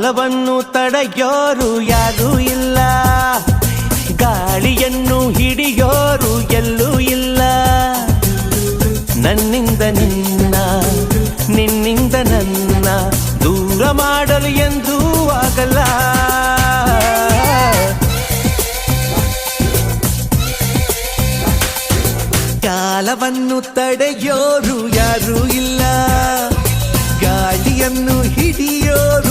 ಕಾಲವನ್ನು ತಡೆಯೋರು ಯಾರೂ ಇಲ್ಲ, ಗಾಳಿಯನ್ನು ಹಿಡಿಯೋರು ಎಲ್ಲೂ ಇಲ್ಲ. ನನ್ನಿಂದ ನಿನ್ನ, ನಿನ್ನಿಂದ ನನ್ನ ದೂರ ಮಾಡಲು ಎಂದೂ ಆಗಲ್ಲ. ಕಾಲವನ್ನು ತಡೆಯೋರು ಯಾರೂ ಇಲ್ಲ, ಗಾಳಿಯನ್ನು ಹಿಡಿಯೋರು